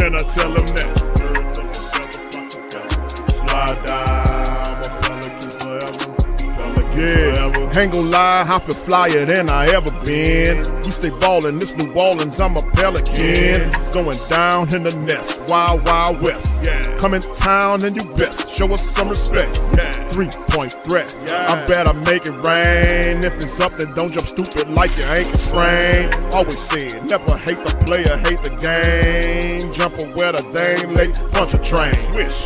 and I tell them that birds of a feather flock together. Fly down, I'm a pelican forever. Pelican forever. Ain't gon' lie, I feel flyer than I ever been. We stay ballin', this New Orleans, I'm a pelican. It's going down in the nest, wild, wild west. Come in town and you best show us some respect. 3-point threat, I better make it rain. If it's up, then don't jump stupid like your ankle sprain. Always said, never hate the player, hate the game. Jumper where the dame late, punch a train.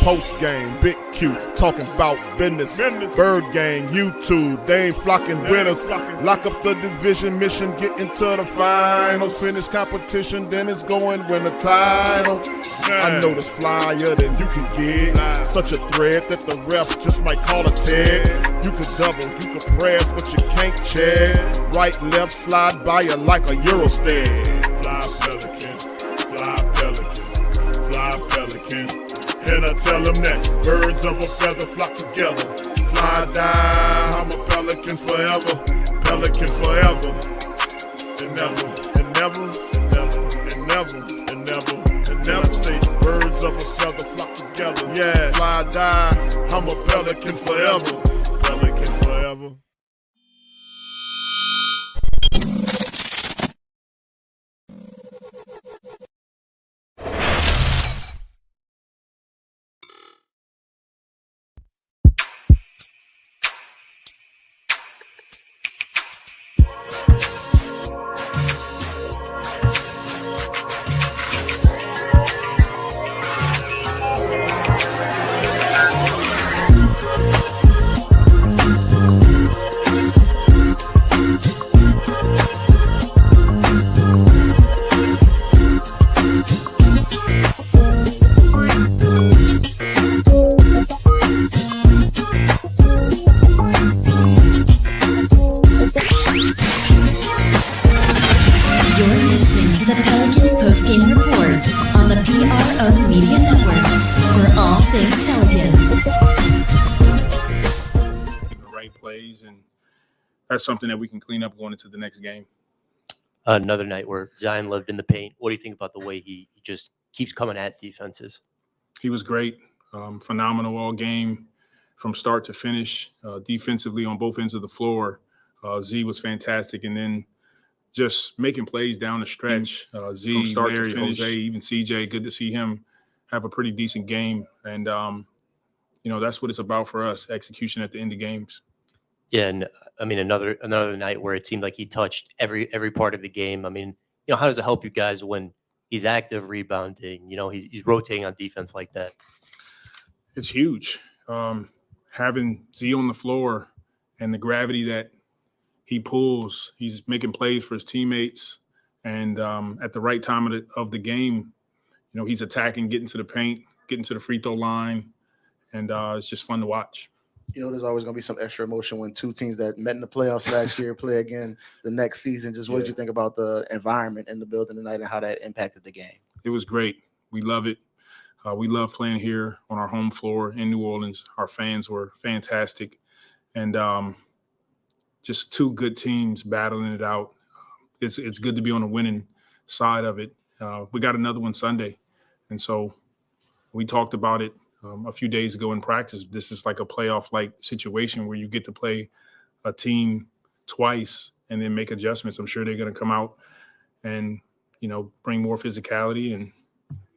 Post game, big Q, talking about business. Bird gang, YouTube, they ain't flocking with us. Lock up the division mission, get into the finals. Finish competition, then it's going win the title. I know this flyer than you can get. Such a threat that the refs just might call a tag. You could double, you could press, but you can't check. Right, left, slide by you like a Eurostep. Fly pelican, fly pelican, fly pelican. And I tell them that birds of a feather flock together. Fly down, I'm a pelican forever. Pelican forever. And never, and never, and never, and never, and never, and never say birds of a feather flock together. Yeah, fly die, I'm a pelican forever. Pelican forever. And that's something that we can clean up going into the next game. Another night where Zion lived in the paint. What do you think about the way he just keeps coming at defenses? He was great, phenomenal all game from start to finish. Defensively on both ends of the floor, Z was fantastic. And then just making plays down the stretch. Z, from start Larry, to finish. Jose, even CJ, good to see him have a pretty decent game. And, that's what it's about for us, execution at the end of games. Yeah, and I mean another night where it seemed like he touched every part of the game. I mean, how does it help you guys when he's active, rebounding? He's rotating on defense like that. It's huge. Having Z on the floor and the gravity that he pulls, he's making plays for his teammates, and at the right time of the game, he's attacking, getting to the paint, getting to the free throw line, and it's just fun to watch. There's always going to be some extra emotion when two teams that met in the playoffs last year play again the next season. Just what did you think about the environment in the building tonight and how that impacted the game? It was great. We love it. We love playing here on our home floor in New Orleans. Our fans were fantastic. And just two good teams battling it out. It's good to be on the winning side of it. We got another one Sunday. And so we talked about it a few days ago in practice. This is like a playoff-like situation where you get to play a team twice and then make adjustments. I'm sure they're going to come out and, bring more physicality, and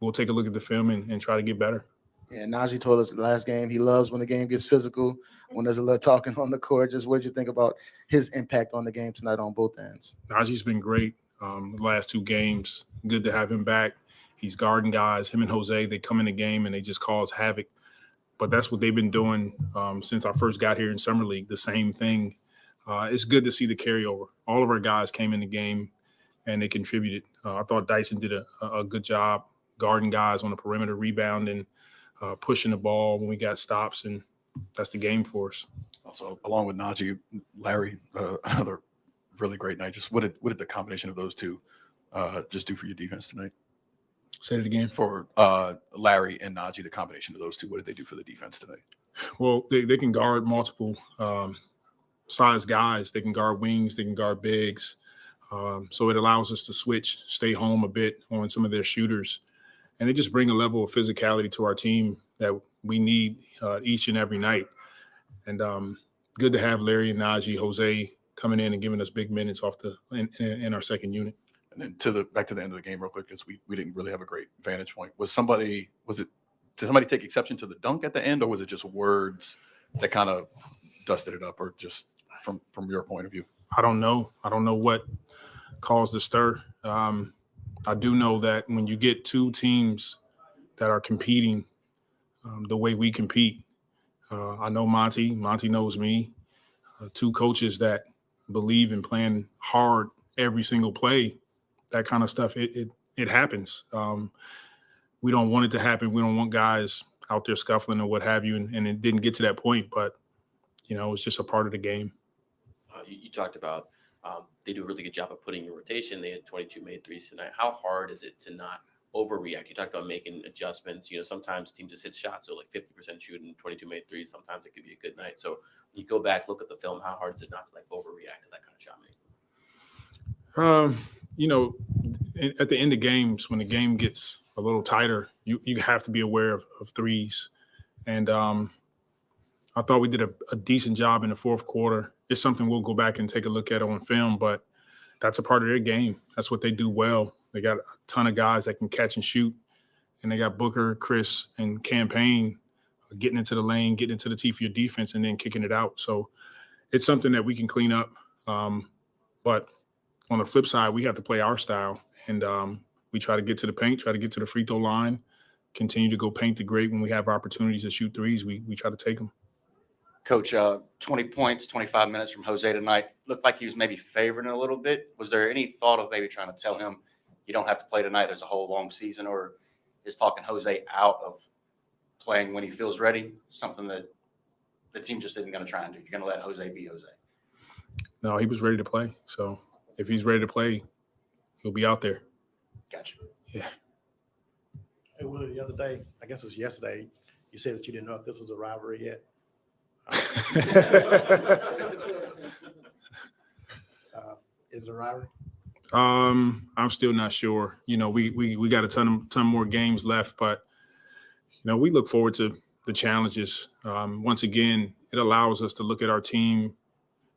we'll take a look at the film and try to get better. Yeah, Najee told us last game he loves when the game gets physical, when there's a little talking on the court. Just what did you think about his impact on the game tonight on both ends? Najee's been great the last two games. Good to have him back. He's guarding guys. Him and Jose, they come in the game and they just cause havoc. But that's what they've been doing since I first got here in Summer League, the same thing. It's good to see the carryover. All of our guys came in the game and they contributed. I thought Dyson did a good job guarding guys on the perimeter, rebounding, pushing the ball when we got stops, and that's the game for us. Also, along with Najee, Larry, another really great night. Just what did the combination of those two just do for your defense tonight? Say it again. For Larry and Najee, the combination of those two, what did they do for the defense tonight? Well, they can guard multiple size guys. They can guard wings. They can guard bigs. So it allows us to switch, stay home a bit on some of their shooters. and they just bring a level of physicality to our team that we need each and every night. And good to have Larry and Najee, Jose coming in and giving us big minutes in our second unit. And then back to the end of the game real quick, because we didn't really have a great vantage point. Did somebody take exception to the dunk at the end, or was it just words that kind of dusted it up, or just from your point of view? I don't know what caused the stir. I do know that when you get two teams that are competing the way we compete, I know Monty knows me, two coaches that believe in playing hard every single play, that kind of stuff, it happens. We don't want it to happen. We don't want guys out there scuffling or what have you, and it didn't get to that point, but, it's just a part of the game. You talked about they do a really good job of putting in rotation. They had 22 made threes tonight. How hard is it to not overreact? You talked about making adjustments. Sometimes teams just hit shots, so like 50% shooting, 22 made threes. Sometimes it could be a good night. So when you go back, look at the film, how hard is it not to overreact to that kind of shot making? At the end of games, when the game gets a little tighter, you have to be aware of threes. And I thought we did a decent job in the fourth quarter. It's something we'll go back and take a look at on film, but that's a part of their game. That's what they do well. They got a ton of guys that can catch and shoot, and they got Booker, Chris, and Campaign getting into the lane, getting into the teeth of your defense, and then kicking it out. So it's something that we can clean up. But on the flip side, we have to play our style, and we try to get to the paint, try to get to the free throw line, continue to go paint the great. When we have opportunities to shoot threes, we try to take them. Coach, 20 points, 25 minutes from Jose tonight. Looked like he was maybe favoring it a little bit. Was there any thought of maybe trying to tell him you don't have to play tonight, there's a whole long season, or is talking Jose out of playing when he feels ready something that the team just isn't going to try and do? You're going to let Jose be Jose? No, he was ready to play. So if he's ready to play, he'll be out there. Gotcha. Yeah. Hey, Willie, the other day, I guess it was yesterday, you said that you didn't know if this was a rivalry yet. Is it a rivalry? I'm still not sure. We got a ton more games left, but we look forward to the challenges. Once again, it allows us to look at our team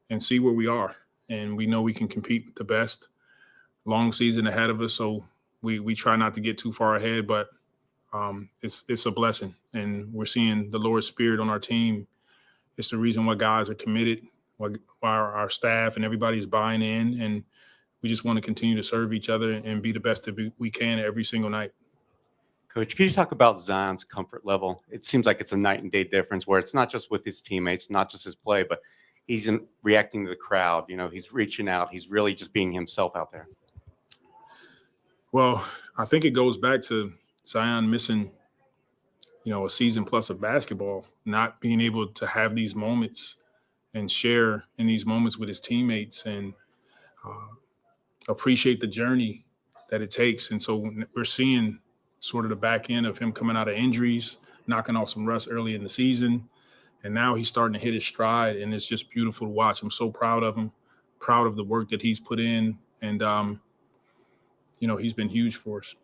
and see where we are, and we know we can compete with the best. Long season ahead of us, so we try not to get too far ahead, but it's a blessing, and we're seeing the Lord's Spirit on our team. It's the reason why guys are committed, why our staff and everybody is buying in, and we just want to continue to serve each other and be the best that we can every single night. Coach, could you talk about Zion's comfort level? It seems like it's a night and day difference where it's not just with his teammates, not just his play, but he's reacting to the crowd. He's reaching out. He's really just being himself out there. Well, I think it goes back to Zion missing, a season plus of basketball, not being able to have these moments and share in these moments with his teammates and appreciate the journey that it takes. And so we're seeing sort of the back end of him coming out of injuries, knocking off some rust early in the season. And now he's starting to hit his stride, and it's just beautiful to watch. I'm so proud of him, proud of the work that he's put in. And, he's been huge for us.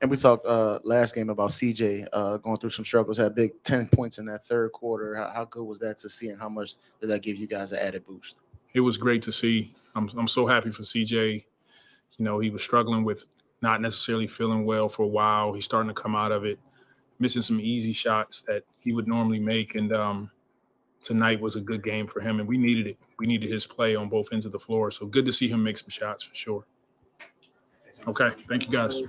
And we talked last game about CJ going through some struggles, had big 10 points in that third quarter. How good was that to see, and how much did that give you guys an added boost? It was great to see. I'm so happy for CJ. He was struggling with not necessarily feeling well for a while. He's starting to come out of it, missing some easy shots that he would normally make. And tonight was a good game for him, and we needed it. We needed his play on both ends of the floor. So good to see him make some shots for sure. Okay, thank you, guys.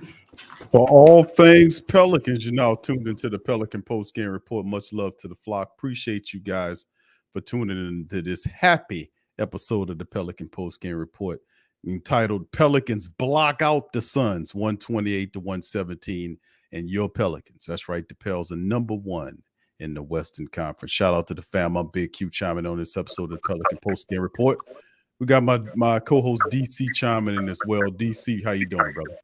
For all things Pelicans, you're now tuned into the Pelican Post-Game Report. Much love to the flock. Appreciate you guys for tuning in to this happy episode of the Pelican Post-Game Report entitled Pelicans Block Out the Suns 128-117 and your Pelicans. That's right, the Pels are number one in the Western Conference. Shout out to the fam. I'm Big Q chiming on this episode of the Pelican Post-Game Report. We got my co-host DC chiming in as well. DC, how you doing, brother?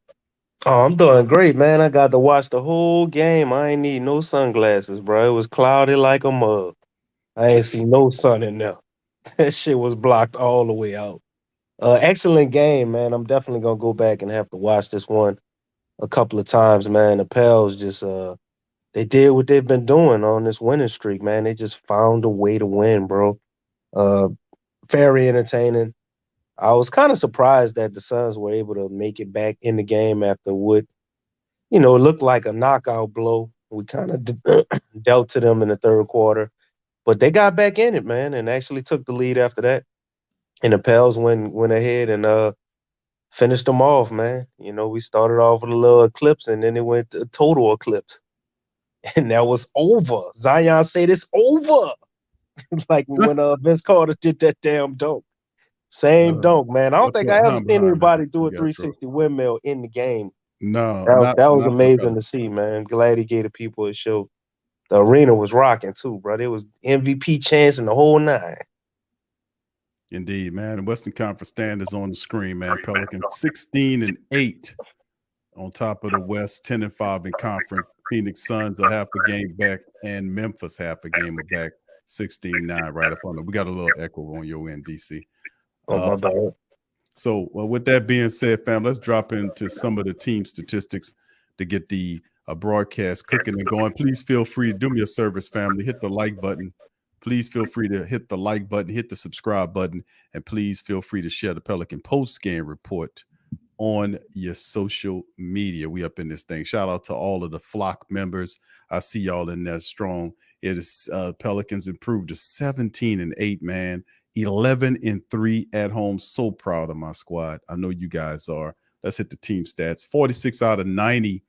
Oh, I'm doing great, man. I got to watch the whole game. I ain't need no sunglasses, bro. It was cloudy like a mug. I ain't see no sun in there. That shit was blocked all the way out. Excellent game, man. I'm definitely gonna go back and have to watch this one a couple of times, man. The Pels just they did what they've been doing on this winning streak, man. They just found a way to win, bro. Uh, Very entertaining. I was kind of surprised that the Suns were able to make it back in the game after what looked like a knockout blow. We kind of dealt to them in the third quarter, but they got back in it, man, and actually took the lead after that. And the Pels went ahead and finished them off, man. We started off with a little eclipse, and then it went to a total eclipse, and that was over. Zion said it's over, like when Vince Carter did that damn dunk. Same dunk, man. I don't think I ever seen anybody do a 360 windmill in the game. No, That was not for amazing to Pelicans. see, man. Glad he gave the people a show. The arena was rocking too, bro. It was MVP chance in the whole nine. Indeed, man. Western Conference standards on the screen, man. Pelicans 16-8 on top of the West, 10-5 in conference. Phoenix Suns are half a game back, and Memphis half a game back, 16-9 right up on them. We got a little echo on your end, DC. Oh, my bad. So, with that being said, fam, let's drop into some of the team statistics to get the broadcast cooking and going. Please feel free to do me a service, family. Hit the like button. Please feel free to hit the like button, hit the subscribe button, and please feel free to share the Pelican post-game report on your social media. We up in this thing. Shout out to all of the flock members. I see y'all in there strong. It is Pelicans improved to 17-8, man. 11-3 at home. So proud of my squad. I know you guys are. Let's hit the team stats. 46 out of 90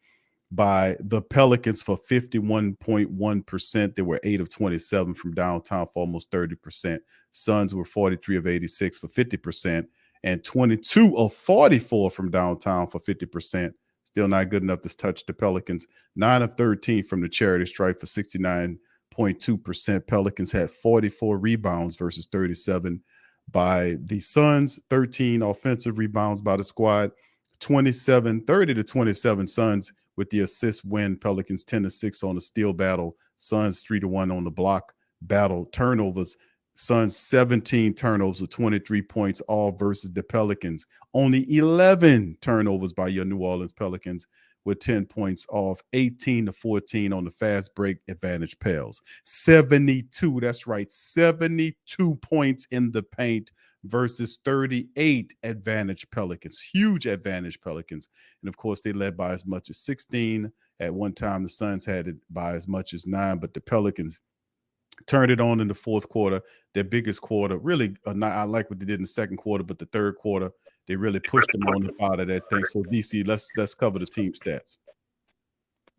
by the Pelicans for 51.1%. They were 8 of 27 from downtown for almost 30%. Suns were 43 of 86 for 50%, and 22 of 44 from downtown for 50%. Still not good enough to touch the Pelicans. 9 of 13 from the charity stripe for 69.2%. Pelicans had 44 rebounds versus 37 by the Suns. 13 offensive rebounds by the squad. 30-27 Suns with the assist win. Pelicans 10-6 on the steal battle. Suns 3-1 on the block battle. Turnovers. Suns 17 turnovers with 23 points, all versus the Pelicans. Only 11 turnovers by your New Orleans Pelicans with 10 points off. 18-14 on the fast break advantage Pels. 72, that's right, 72 points in the paint versus 38 advantage Pelicans. Huge advantage Pelicans. And of course, they led by as much as 16. At one time, the Suns had it by as much as 9, but the Pelicans turned it on in the fourth quarter, their biggest quarter. Really, I like what they did in the second quarter, but the third quarter, they really pushed them on up out of that thing. So, DC, let's cover the team stats.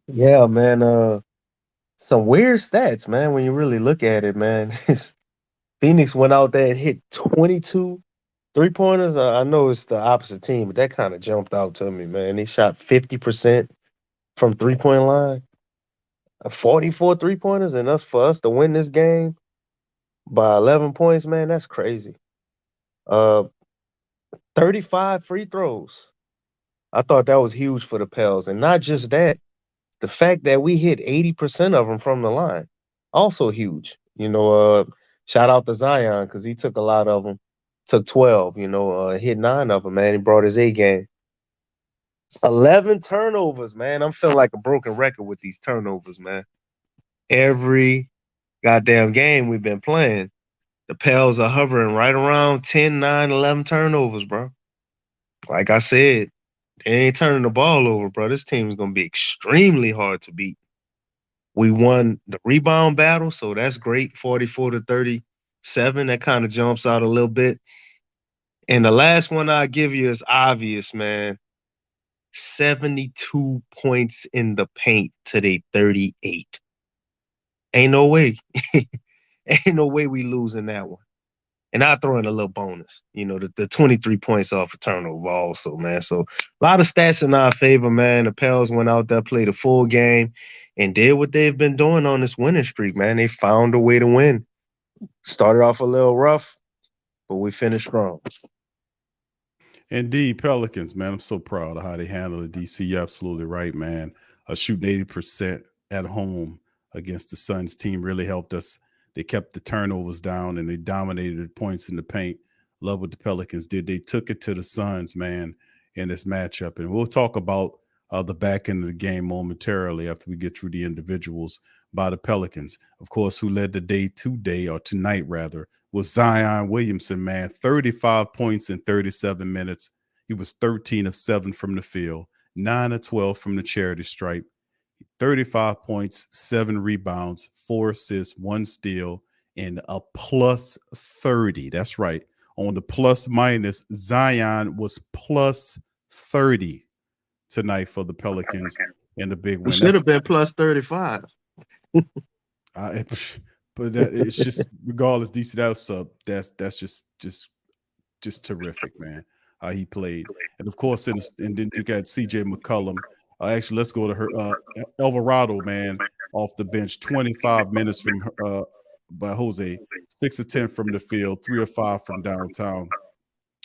Yeah, man. Some weird stats, man, when you really look at it, man. Phoenix went out there and hit 22 3-pointers. I know it's the opposite team, but that kind of jumped out to me, man. They shot 50% from 3-point line. 44 3-pointers, and for us to win this game by 11 points, man, that's crazy. 35 free throws. I thought that was huge for the Pels. And not just that, the fact that we hit 80% of them from the line, also huge. Shout out to Zion because he took a lot of them. Took 12, hit 9 of them, man. He brought his A game. 11 turnovers, man. I'm feeling like a broken record with these turnovers, man. Every goddamn game we've been playing, the Pels are hovering right around 10, 9, 11 turnovers, bro. Like I said, they ain't turning the ball over, bro. This team is going to be extremely hard to beat. We won the rebound battle, so that's great. 44-37. That kind of jumps out a little bit. And the last one I'll give you is obvious, man. 72 points in the paint to their 38. Ain't no way. Ain't no way we losing that one. And I'll throw in a little bonus, the 23 points off a turnover also, man. So a lot of stats in our favor, man. The Pels went out there, played a full game, and did what they've been doing on this winning streak, man. They found a way to win. Started off a little rough, but we finished strong. Indeed, Pelicans, man. I'm so proud of how they handled it. DC, you're absolutely right, man. Shooting 80% at home against the Suns team really helped us. They kept the turnovers down and they dominated the points in the paint. love what the Pelicans did. They took it to the Suns, man, in this matchup. And we'll talk about the back end of the game momentarily after we get through the individuals by the Pelicans. Of course, who led the day today, or tonight rather, was Zion Williamson, man. 35 points in 37 minutes. He was 13 of 7 from the field, 9 of 12 from the charity stripe, 35 points, 7 rebounds, 4 assists, 1 steal, and a plus 30. That's right. On the plus minus, Zion was plus 30 tonight for the Pelicans in the big We win. should have been plus 35. But it's just regardless, DC, that's just terrific, man. How he played, and of course, and then you got CJ McCollum. Actually, let's go to her Alvarado, man, off the bench, 25 minutes from by Jose, 6 of 10 from the field, 3 of 5 from downtown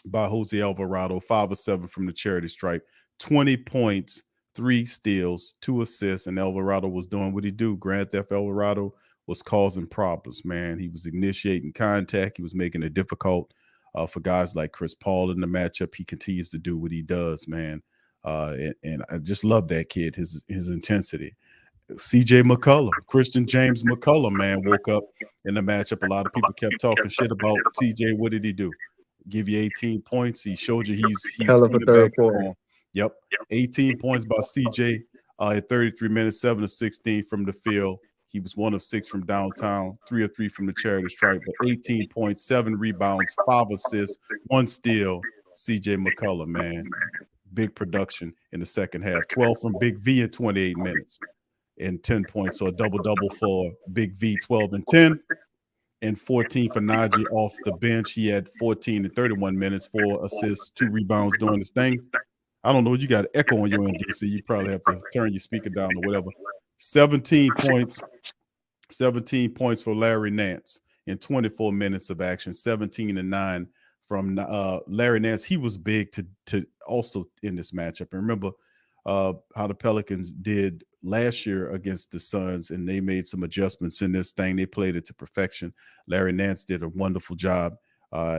by Jose Alvarado, 5 of 7 from the charity stripe, 20 points, 3 steals, 2 assists, and Alvarado was doing what he do. Grand Theft Alvarado was causing problems, man. He was initiating contact. He was making it difficult for guys like Chris Paul in the matchup. He continues to do what he does, man. And I just love that kid, his intensity. CJ McCollum, Christian James McCollum, man, woke up in the matchup. A lot of people kept talking shit about CJ. What did he do? Give you 18 points. He showed you he's Hell of a coming third back quarter. on. Yep. 18 points by CJ at 33 minutes, 7 of 16 from the field. He was 1 of 6 from downtown, 3 of 3 from the charity stripe, but 18 points, 7 rebounds, 5 assists, 1 steal. CJ McCollum, man. Big production in the second half. 12 from Big V in 28 minutes and 10 points. So a double-double for Big V, 12 and 10, and 14 for Najee off the bench. He had 14 in 31 minutes, 4 assists, 2 rebounds doing his thing. I don't know. You got echo on your end, DC. You probably have to turn your speaker down or whatever. 17 points for Larry Nance in 24 minutes of action, 17 and 9 from Larry Nance. He was big to also in this matchup. And remember how the Pelicans did last year against the Suns, and they made some adjustments in this thing. They played it to perfection. Larry Nance did a wonderful job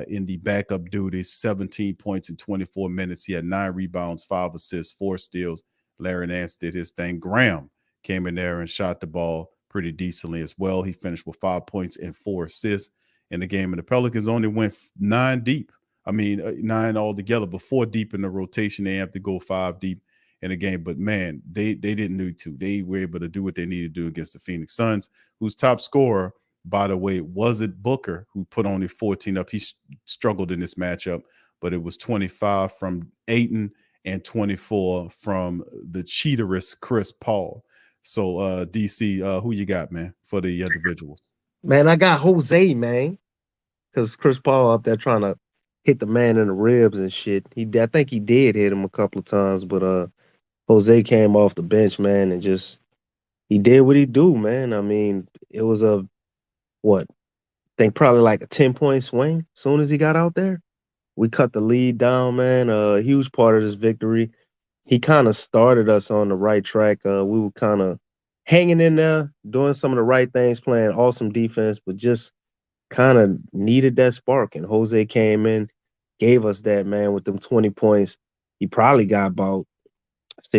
in the backup duties, 17 points in 24 minutes. He had 9 rebounds, 5 assists, 4 steals. Larry Nance did his thing. Graham came in there and shot the ball pretty decently as well. He finished with 5 points and 4 assists in the game. And the Pelicans only went 9 deep. I mean, 9 altogether, but 4 deep in the rotation. They have to go 5 deep in the game. But, man, they didn't need to. They were able to do what they needed to do against the Phoenix Suns, whose top scorer, by the way, wasn't Booker, who put only 14 up. He struggled in this matchup, but it was 25 from Ayton and 24 from the cheaterous Chris Paul. So, DC, who you got, man, for the individuals? Man, I got Jose, man, because Chris Paul up there trying to hit the man in the ribs and shit. I think he did hit him a couple of times, but Jose came off the bench, man, and just he did what he do, man. I mean, it was I think probably like a 10-point swing as soon as he got out there. We cut the lead down, man. A huge part of this victory. He kind of started us on the right track. We were kind of hanging in there, doing some of the right things, playing awesome defense, but just kind of needed that spark. And Jose came in, gave us that, man, with them 20 points. He probably got about,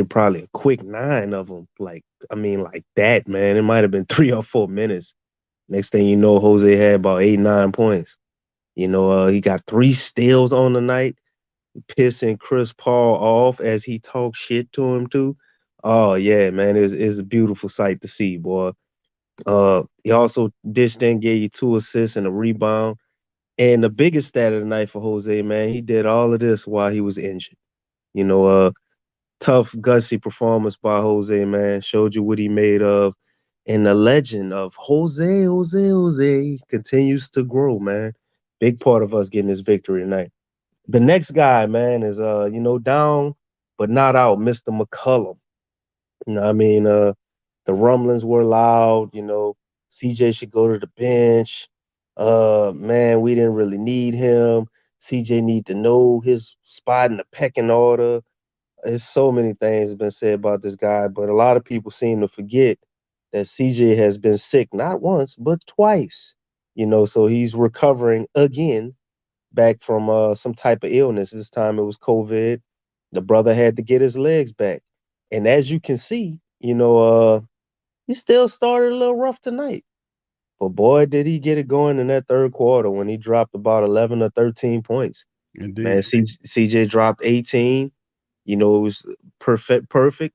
probably a quick 9 of them. Like that, man. It might have been 3 or 4 minutes. Next thing you know, Jose had about 8, 9 points. You know, he got 3 steals on the night, pissing Chris Paul off as he talked shit to him too. Oh yeah, man, it's a beautiful sight to see, boy. He also dished in, gave you 2 assists and a rebound. And the biggest stat of the night for Jose, man, he did all of this while he was injured. You know, tough, gutsy performance by Jose, man. Showed you what he made of. And the legend of Jose continues to grow, man. Big part of us getting this victory tonight. The next guy, man, is down but not out, Mr. McCollum. You know, I mean, the rumblings were loud. You know, CJ should go to the bench. Man, we didn't really need him. CJ need to know his spot in the pecking order. There's so many things have been said about this guy, but a lot of people seem to forget that CJ has been sick not once but twice. You know, so he's recovering again. back from some type of illness. This time it was COVID. The brother had to get his legs back. And as you can see, he still started a little rough tonight. But boy, did he get it going in that third quarter when he dropped about 11 or 13 points. Indeed. Man, CJ dropped 18. It was perfect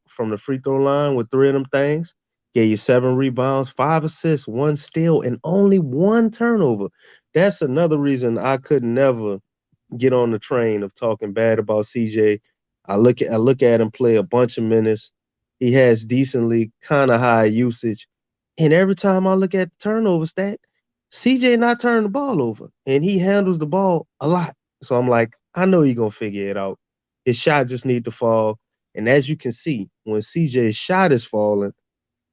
from the free throw line with 3 of them things. Gave you 7 rebounds, 5 assists, 1 steal, and only 1 turnover. That's another reason I could never get on the train of talking bad about CJ. I look at him play a bunch of minutes. He has decently kind of high usage. And every time I look at the turnover stat, CJ not turning the ball over. And he handles the ball a lot. So I'm like, I know he's gonna figure it out. His shot just need to fall. And as you can see, when CJ's shot is falling,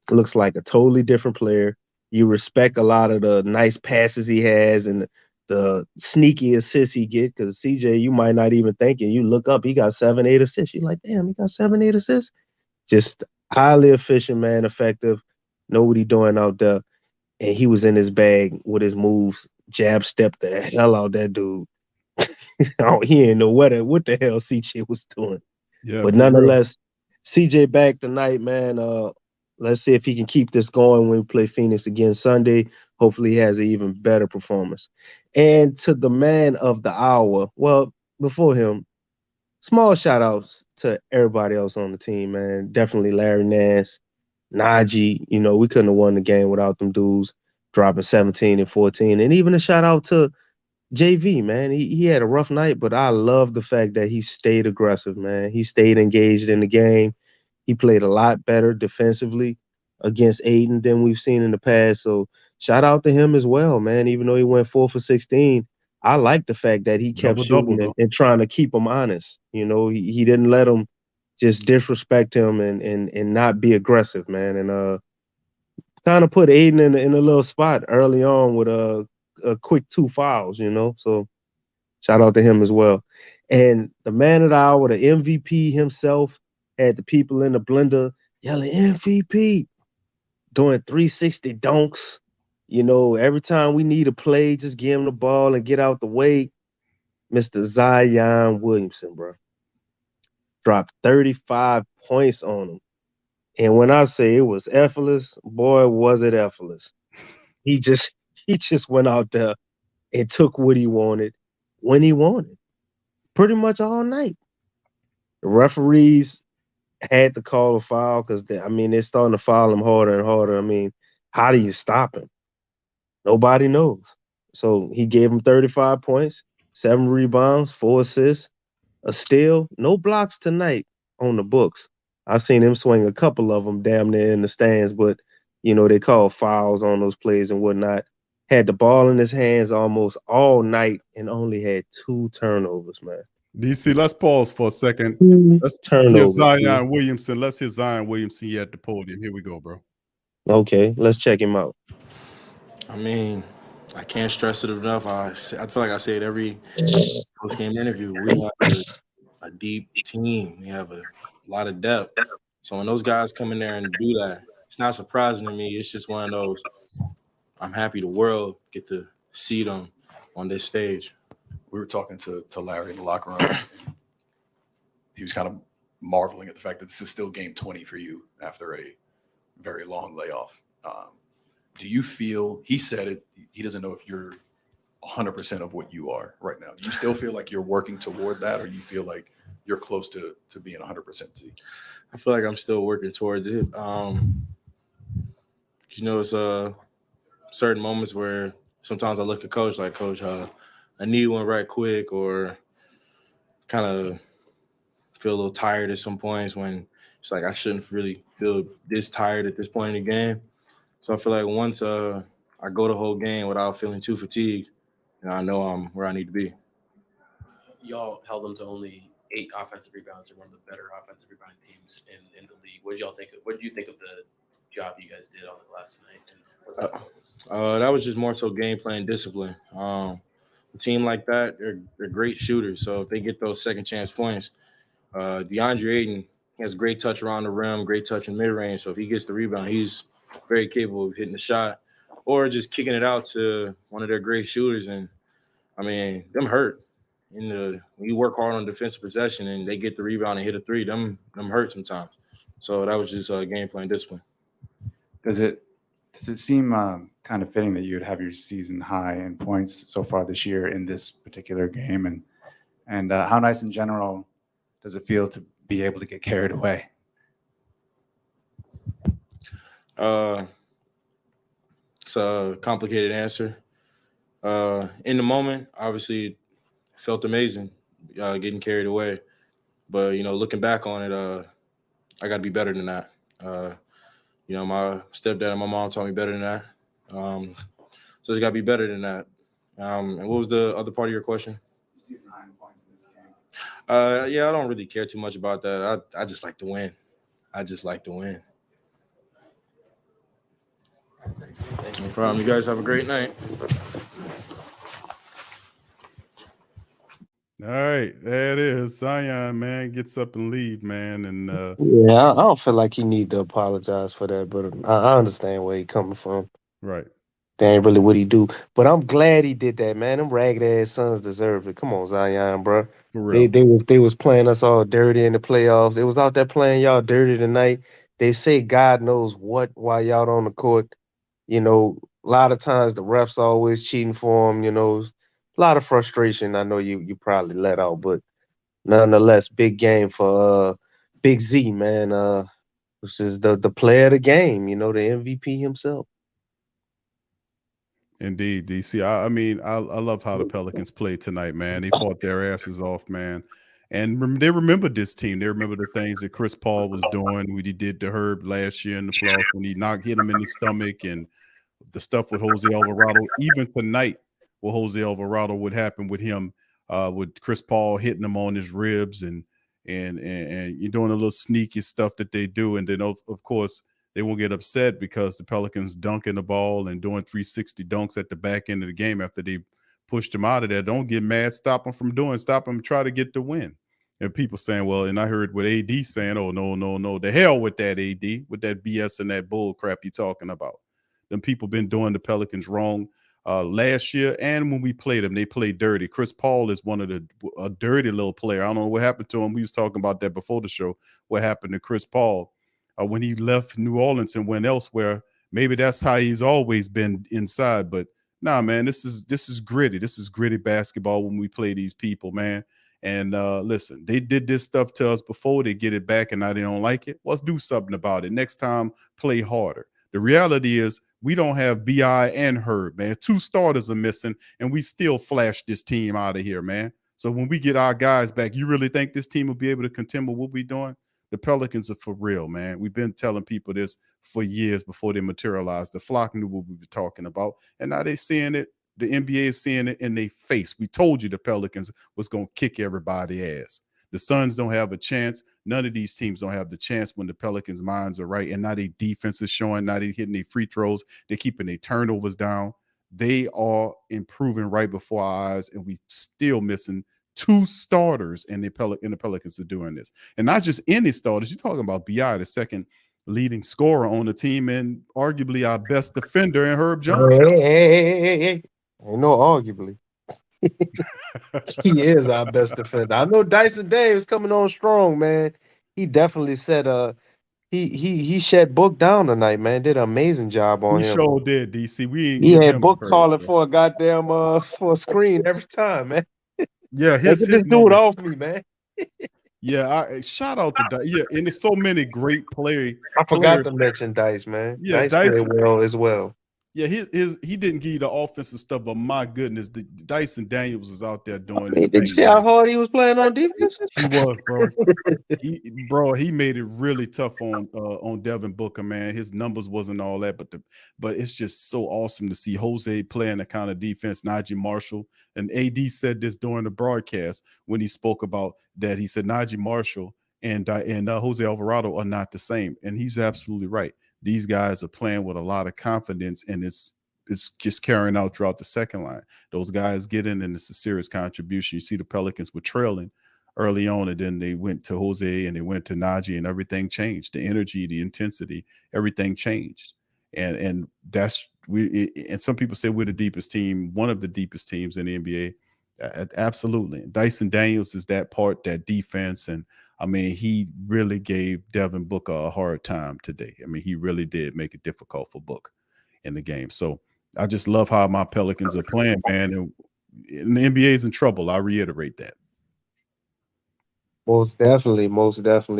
it looks like a totally different player. You respect a lot of the nice passes he has and the sneaky assists he gets, because CJ, you might not even think it. You look up, he got 7, 8 assists. You're like, damn, he got 7, 8 assists. Just highly efficient, man, effective. Know what he doing out there. And he was in his bag with his moves. Jab stepped the hell out that dude. He didn't know what the hell CJ was doing. Yeah, But for real. nonetheless, CJ back tonight, man. Let's see if he can keep this going when we play Phoenix again Sunday. Hopefully he has an even better performance. And to the man of the hour, well, before him, small shout outs to everybody else on the team, man. Definitely Larry Nance, Najee. We couldn't have won the game without them dudes dropping 17 and 14. And even a shout out to JV, man. He had a rough night, but I love the fact that he stayed aggressive, man. He stayed engaged in the game. He played a lot better defensively against Aiden than we've seen in the past. So shout out to him as well, man. Even though he went 4 for 16, I like the fact that he kept Double-double, shooting though. and trying to keep him honest. He didn't let him just disrespect him and not be aggressive, man. And kind of put Aiden in a little spot early on with a quick 2 fouls, So shout out to him as well. And the man of the hour, the MVP himself, had the people in the blender yelling MVP, doing 360 dunks. Every time we need a play, just give him the ball and get out the way. Mr. Zion Williamson, bro. Dropped 35 points on him. And when I say it was effortless, boy, was it effortless. He just went out there and took what he wanted when he wanted, pretty much all night. The referees had to call a foul because they're starting to foul him harder and harder. How do you stop him? Nobody knows. So he gave him 35 points, 7 rebounds, 4 assists, a steal, no blocks tonight on the books. I seen him swing a couple of them damn near in the stands, but they call fouls on those plays and whatnot. Had the ball in his hands almost all night and only had 2 turnovers, man. DC, let's pause for a second. 2 Let's hear turnovers. Zion dude. Williamson. Let's hear Zion Williamson here at the podium. Here we go, bro. Okay, let's check him out. I can't stress it enough. I feel like I say it every post-game interview. We have a deep team. We have a lot of depth. So when those guys come in there and do that, it's not surprising to me. It's just one of those. I'm happy the world get to see them on this stage. We were talking to Larry in the locker room. And he was kind of marveling at the fact that this is still game 20 for you after a very long layoff. Do you feel, he said it, he doesn't know if you're 100% of what you are right now. Do you still feel like you're working toward that, or do you feel like you're close to being 100% Z? I feel like I'm still working towards it. It's certain moments where sometimes I look at coach like, Coach, I need one right quick, or kind of feel a little tired at some points when it's like I shouldn't really feel this tired at this point in the game. So I feel like once I go the whole game without feeling too fatigued, I know I'm where I need to be. Y'all held them to only 8 offensive rebounds. They're one of the better offensive rebounding teams in the league. What did you think of the job you guys did on it last night? And That was just more so game plan discipline. A team like that, they're great shooters. So if they get those second chance points, DeAndre Ayton, he has great touch around the rim, great touch in mid range. So if he gets the rebound, he's very capable of hitting the shot or just kicking it out to one of their great shooters. And I mean, them hurt. When you work hard on defensive possession and they get the rebound and hit a three, them hurt sometimes. So that was just game plan discipline. Does it seem kind of fitting that you would have your season high in points so far this year in this particular game, and how nice in general does it feel to be able to get carried away? It's a complicated answer. In the moment, obviously, it felt amazing getting carried away. But, looking back on it, I got to be better than that. My stepdad and my mom taught me better than that. So it's got to be better than that. And what was the other part of your question? Season high in points in this game. Yeah, I don't really care too much about that. I just like to win. No problem. You guys have a great night. All right, there it is. Zion, man, gets up and leave, man. And Yeah, I don't feel like he need to apologize for that, but I understand where he coming from. right. That ain't really what he do. But I'm glad he did that, man. Them ragged ass Suns deserve it. Come on, Zion, bro. For real. They was playing us all dirty in the playoffs. They was out there playing y'all dirty tonight. They say God knows what while y'all on the court. A lot of times the refs always cheating for them. A lot of frustration. I know you probably let out, but nonetheless, big game for Big Z, man. Which is the player of the game. The MVP himself. Indeed, DC. I mean, I love how the Pelicans played tonight, man. They fought their asses off, man. And they remembered this team. They remember the things that Chris Paul was doing, what he did to Herb last year in the playoffs when he hit him in the stomach, and the stuff with Jose Alvarado. Even tonight, with Jose Alvarado, what happened with him, with Chris Paul hitting him on his ribs, and you're doing a little sneaky stuff that they do. And then, of course, they won't get upset because the Pelicans dunking the ball and doing 360 dunks at the back end of the game after they pushed them out of there. Don't get mad. Stop them. Try to get the win. And people saying, well, and I heard what AD saying, oh, no. The hell with that, AD, with that BS and that bull crap you're talking about. Them people been doing the Pelicans wrong last year, and when we played them, they played dirty. Chris Paul is a dirty little player. I don't know what happened to him. We was talking about that before the show. What happened to Chris Paul? When he left New Orleans and went elsewhere. Maybe that's how he's always been inside. But nah, man, this is gritty. This is gritty basketball when we play these people, man. And listen, they did this stuff to us before. They get it back and now they don't like it. Let's do something about it. Next time, play harder. The reality is we don't have B.I. and Herb, man. 2 starters are missing, and we still flash this team out of here, man. So when we get our guys back, you really think this team will be able to contend with what we're doing? The Pelicans are for real, man. We've been telling people this for years before they materialized. The flock knew what we were talking about, and now they're seeing it. The NBA is seeing it in their face. We told you the Pelicans was going to kick everybody's ass. The Suns don't have a chance. None of these teams don't have the chance when the Pelicans' minds are right, and now their defense is showing. Now they're hitting their free throws. They're keeping their turnovers down. They are improving right before our eyes, and we still missing 2 starters, and the Pelicans are doing this. And not just any starters. You're talking about B.I., the second leading scorer on the team, and arguably our best defender in Herb Jones. Hey. Ain't no arguably. He is our best defender. I know Dyson Davis coming on strong, man. He definitely said he shut Book down tonight, man. Did an amazing job on him. He sure did, DC. We ain't He give had him Book praise, calling bro. for a goddamn for a screen every time, man. Yeah, Get this dude numbers. off me, man. Yeah, shout out to Dice. Yeah, and there's so many great players. I forgot to mention Dice, man. Yeah, Dice played well as well. Yeah, he didn't give you the offensive stuff, but my goodness, Dyson Daniels was out there doing Did this you see how hard he was playing on defense? He was, bro. He made it really tough on Devin Booker, man. His numbers wasn't all that, but it's just so awesome to see Jose playing the kind of defense. Najee Marshall, and AD said this during the broadcast when he spoke about that. He said Najee Marshall and Jose Alvarado are not the same, and he's absolutely right. These guys are playing with a lot of confidence, and it's just carrying out throughout the second line. Those guys get in, and it's a serious contribution. You see the Pelicans were trailing early on, and then they went to Jose and they went to Najee, and everything changed. The energy, the intensity, everything changed. And that's and some people say we're the deepest team, one of the deepest teams in the NBA. Absolutely. Dyson Daniels is that part, that defense. And I mean, he really gave Devin Booker a hard time today. I mean, he really did make it difficult for Booker in the game. So I just love how my Pelicans are playing, man. And the NBA is in trouble. I reiterate that. Most definitely,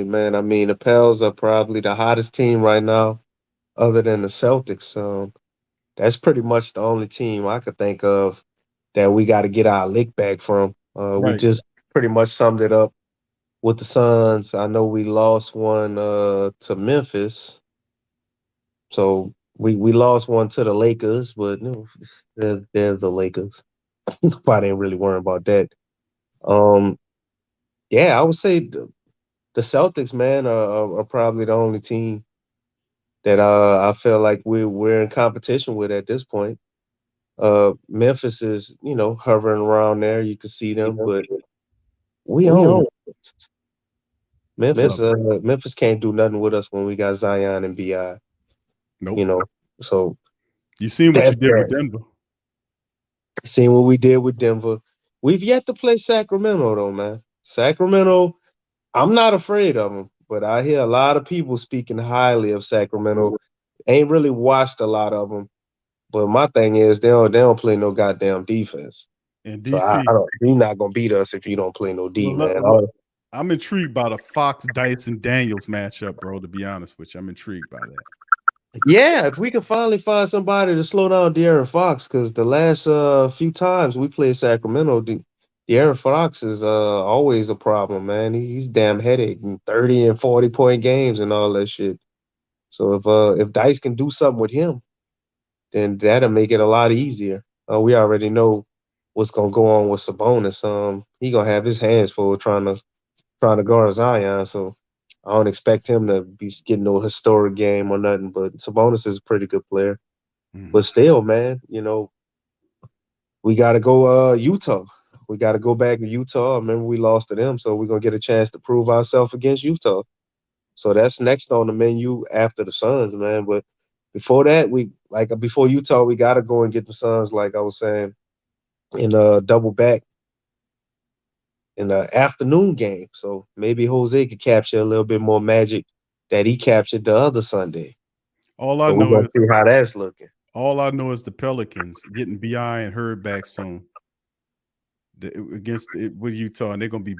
man. I mean, the Pels are probably the hottest team right now, other than the Celtics. That's pretty much the only team I could think of that we got to get our lick back from. We Right. just pretty much summed it up with the Suns. I know we lost one to Memphis, so we lost one to the Lakers, but you know, they're the Lakers. Nobody ain't really worrying about that. Yeah, I would say the Celtics, man, are probably the only team that I feel like we're in competition with at this point. Memphis is, you know, hovering around there. You can see them, but we own Memphis. Memphis can't do nothing with us when we got Zion and Bi. Nope. You know, so You seen what you that's did with that. Denver. Seeing what we did with Denver. We've yet to play Sacramento, though, man. Sacramento, I'm not afraid of them, but I hear a lot of people speaking highly of Sacramento. Ain't really watched a lot of them, but my thing is they don't play no goddamn defense. And So DC, you're not gonna beat us if you don't play no D, man. I'm intrigued by the Fox, Dyson Daniels matchup, bro. To be honest with you, I'm intrigued by that. Yeah, if we can finally find somebody to slow down De'Aaron Fox, because the last few times we played Sacramento, De'Aaron Fox is always a problem, man. He's damn headache in 30 and 40-point games and all that shit. So if Dice can do something with him, then that'll make it a lot easier. We already know what's gonna go on with Sabonis. He gonna have his hands full trying to guard Zion. So I don't expect him to be getting no historic game or nothing. But Sabonis is a pretty good player. But still, man, you know, we got to go Utah. We got to go back to Utah. Remember, we lost to them, so we're gonna get a chance to prove ourselves against Utah. So that's next on the menu after the Suns, man. But before that, before Utah, we got to go and get the Suns, like I was saying, in a double back in the afternoon game. So maybe Jose could capture a little bit more magic that he captured the other Sunday. All I So we're know gonna is see how that's looking. all I know is the Pelicans getting Bi and Hurd back soon against with Utah, and they're gonna be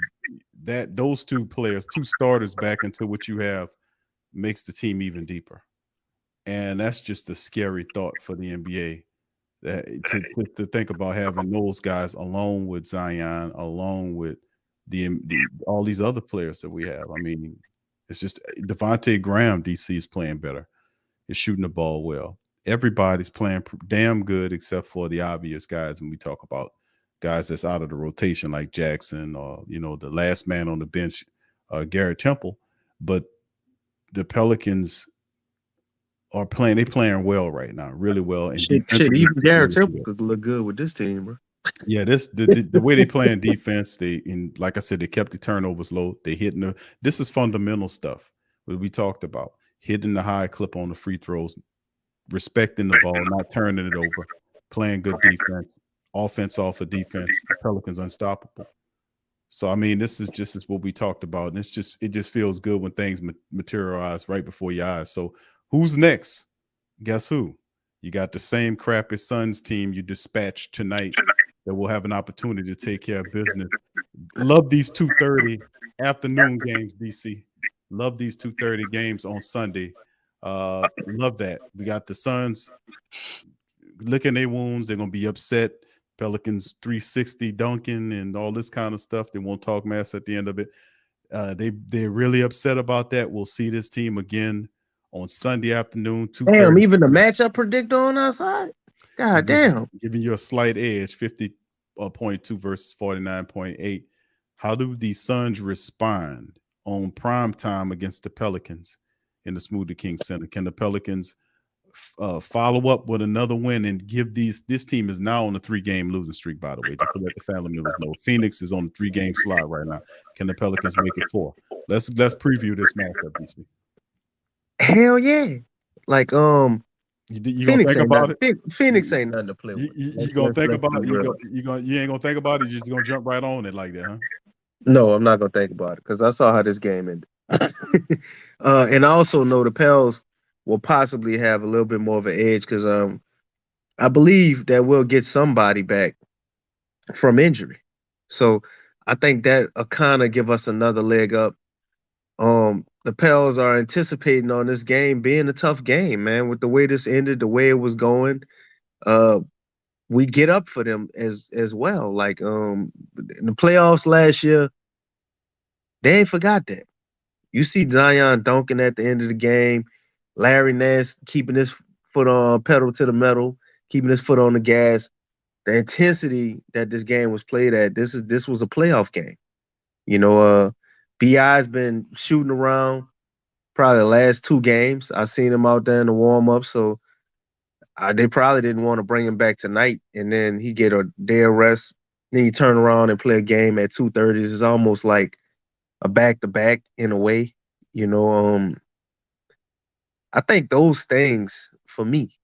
those two players, two starters back into what you have makes the team even deeper. And that's just a scary thought for the NBA. That to think about having those guys along with Zion, along with all these other players that we have. I mean, it's just Devontae Graham, DC is playing better. Is shooting the ball well. Everybody's playing damn good except for the obvious guys when we talk about guys that's out of the rotation like Jackson or, you know, the last man on the bench, Garrett Temple. But the Pelicans are playing. They're playing well right now, really well. And defensively, even Garrett Temple could look good with this team, bro. Yeah, the way they play in defense, like I said, they kept the turnovers low. They hitting this is fundamental stuff that we talked about. Hitting the high clip on the free throws, respecting the ball, not turning it over, playing good defense, offense off of defense. The Pelicans unstoppable. So I mean, this is just what we talked about, and it just feels good when things materialize right before your eyes. So who's next? Guess who? You got the same crappy Suns team you dispatched tonight that will have an opportunity to take care of business. Love these 2:30 afternoon games, DC. Love these 2:30 games on Sunday. Love that. We got the Suns licking their wounds. They're going to be upset. Pelicans 360 dunking and all this kind of stuff. They won't talk mess at the end of it. They're really upset about that. We'll see this team again on Sunday afternoon, 2:30. Damn, even the matchup predictor on our side? God damn. Giving you a slight edge, 50.2 versus 49.8. How do the Suns respond on prime time against the Pelicans in the Smoothie King Center? Can the Pelicans follow up with another win and give this team is now on a 3-game losing streak, by the way, just to let the family members know. Phoenix is on a 3-game slide right now. Can the Pelicans make it 4? Let's preview this matchup, DC. Hell yeah. Like, You gonna think about it? Phoenix ain't nothing to play with. You gonna think let's about be it? real. You ain't gonna think about it. You just gonna jump right on it like that, huh? No, I'm not gonna think about it because I saw how this game ended. And I also know the Pels will possibly have a little bit more of an edge because I believe that we'll get somebody back from injury. So I think that will kind of give us another leg up. The Pels are anticipating on this game being a tough game, man. With the way this ended, the way it was going, uh, we get up for them as well. Like in the playoffs last year, they ain't forgot that. You see Zion dunking at the end of the game, Larry Nance keeping his foot on pedal to the metal, keeping his foot on the gas. The intensity that this game was played at, this was a playoff game. You know, BI's been shooting around probably the last 2 games. I seen him out there in the warm up, so they probably didn't want to bring him back tonight, and then he get a day of rest. Then you turn around and play a game at 2:30. It's almost like a back-to-back in a way. You know, I think those things for me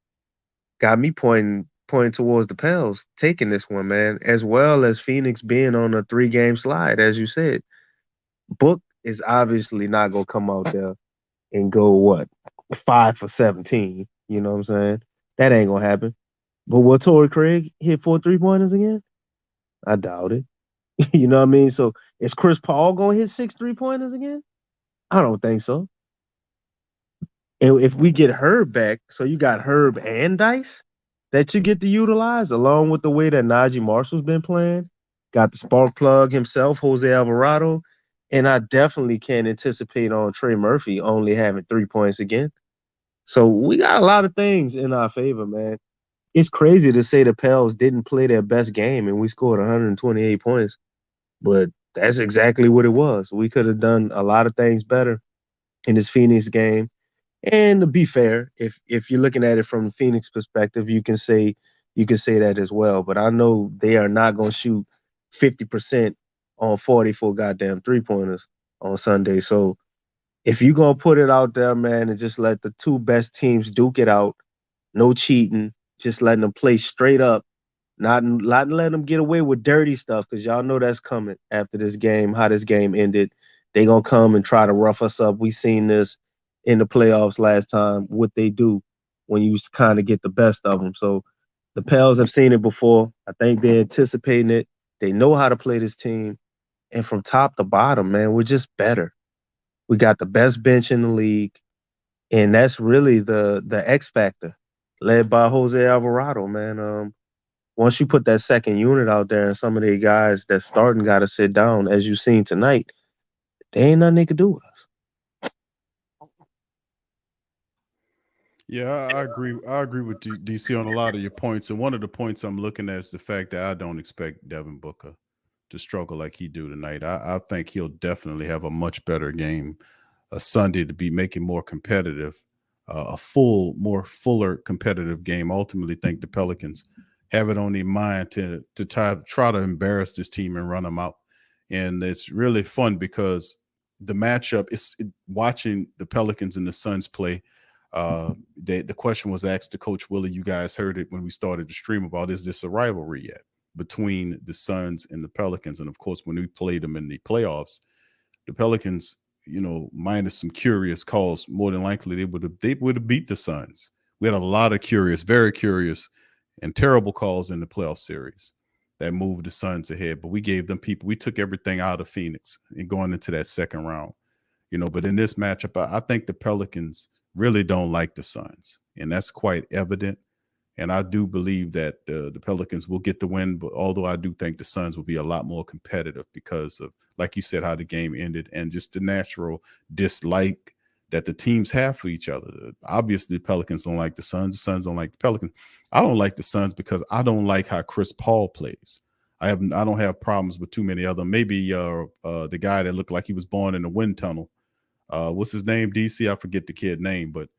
got me pointing towards the Pels taking this one, man, as well as Phoenix being on a 3-game slide, as you said. Book is obviously not gonna come out there and go 5 for 17. You know what I'm saying? That ain't gonna happen. But will Torrey Craig hit 4 3-pointers again? I doubt it. You know what I mean? So is Chris Paul gonna hit 6 3-pointers again? I don't think so. And if we get Herb back, so you got Herb and Dice that you get to utilize, along with the way that Najee Marshall's been playing. Got the spark plug himself, Jose Alvarado. And I definitely can't anticipate on Trey Murphy only having 3 points again. So we got a lot of things in our favor, man. It's crazy to say the Pels didn't play their best game and we scored 128 points. But that's exactly what it was. We could have done a lot of things better in this Phoenix game. And to be fair, if you're looking at it from the Phoenix perspective, you can say that as well. But I know they are not going to shoot 50% on 44 goddamn 3-pointers on Sunday. So if you're going to put it out there, man, and just let the 2 best teams duke it out, no cheating, just letting them play straight up, not letting them get away with dirty stuff, because y'all know that's coming after this game, how this game ended. They going to come and try to rough us up. We seen this in the playoffs last time, what they do when you kind of get the best of them. So the Pels have seen it before. I think they're anticipating it. They know how to play this team. And from top to bottom, man, we're just better. We got the best bench in the league. And that's really the X factor, led by Jose Alvarado, man. Once you put that second unit out there and some of the guys that starting got to sit down, as you've seen tonight, there ain't nothing they could do with us. Yeah, I agree. I agree with DC on a lot of your points. And one of the points I'm looking at is the fact that I don't expect Devin Booker to struggle like he do tonight. I think he'll definitely have a much better game a Sunday to be making more competitive, more fuller competitive game. Ultimately, think the Pelicans have it on their mind to try to embarrass this team and run them out. And it's really fun because the matchup is watching the Pelicans and the Suns play. The question was asked to Coach Willie. You guys heard it when we started the stream about, is this a rivalry yet between the Suns and the Pelicans? And of course, when we played them in the playoffs, the Pelicans, minus some curious calls, more than likely they would have beat the Suns. We had a lot of very curious and terrible calls in the playoff series that moved the Suns ahead. But we gave them people. We took everything out of Phoenix and going into that second round. But in this matchup, I think the Pelicans really don't like the Suns, and that's quite evident. And I do believe that the Pelicans will get the win, but although I do think the Suns will be a lot more competitive because of, like you said, how the game ended and just the natural dislike that the teams have for each other. Obviously, the Pelicans don't like the Suns don't like the Pelicans. I don't like the Suns because I don't like how Chris Paul plays. I don't have problems with too many other. Maybe the guy that looked like he was born in a wind tunnel. What's his name? DC? I forget the kid name, but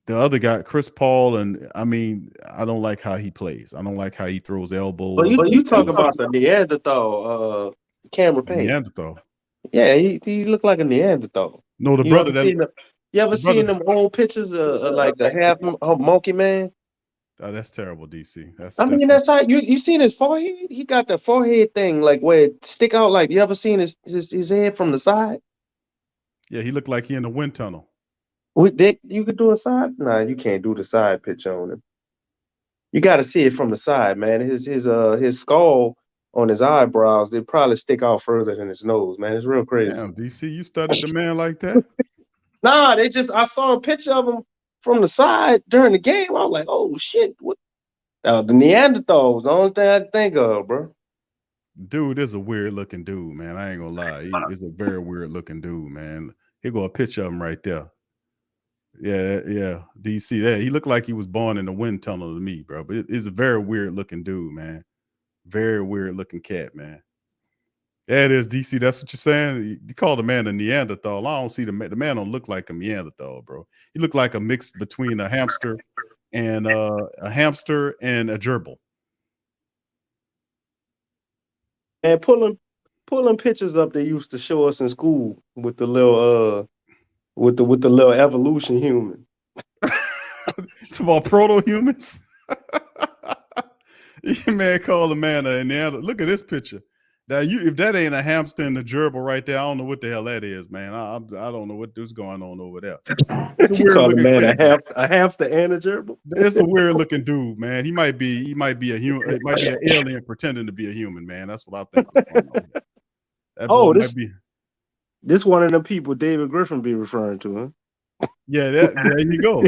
the other guy, Chris Paul, and I don't like how he plays. I don't like how he throws elbows. But you talking about the Neanderthal, Cameron Payne. Neanderthal. Yeah, he looked like a Neanderthal. No, the brother that You ever Brother- seen them old pictures of like the half monkey man? Oh, that's terrible, DC. I mean, that's how you seen his forehead. He got the forehead thing like where it stick out. Like you ever seen his head from the side? yeah. He looked like he in the wind tunnel. With that, you could do a side. Nah, you can't do the side picture on him. You got to see it from the side, man. His skull on his eyebrows, they probably stick out further than his nose, man. It's real crazy. Damn, DC, you studied the man like that? Nah, I saw a picture of him from the side during the game. I was like, oh shit, what? The Neanderthals, the only thing I can think of, bro. Dude is a weird looking dude, man. I ain't gonna lie. He's a very weird looking dude, man. Here go a picture of him right there. Yeah. DC there. He looked like he was born in the wind tunnel to me, bro. But it's a very weird looking dude, man. Very weird looking cat, man. Yeah, it is, DC. That's what you're saying. You call the man a Neanderthal. I don't see the man don't look like a Neanderthal, bro. He looked like a mix between a hamster and a gerbil. And pulling pictures up they used to show us in school with the little with the little evolution human. It's about proto-humans. You man call the man a Neanderthal. Look at this picture. Now, if that ain't a hamster and a gerbil right there, I don't know what the hell that is, man. I don't know what's going on over there. It's a weird looking man cat. a hamster and a gerbil. It's a weird looking dude, man. He might be a human. It might be an alien pretending to be a human, man. That's what I think is going on here. That boy might be. This one of the people David Griffin be referring to, huh? Yeah, there you go.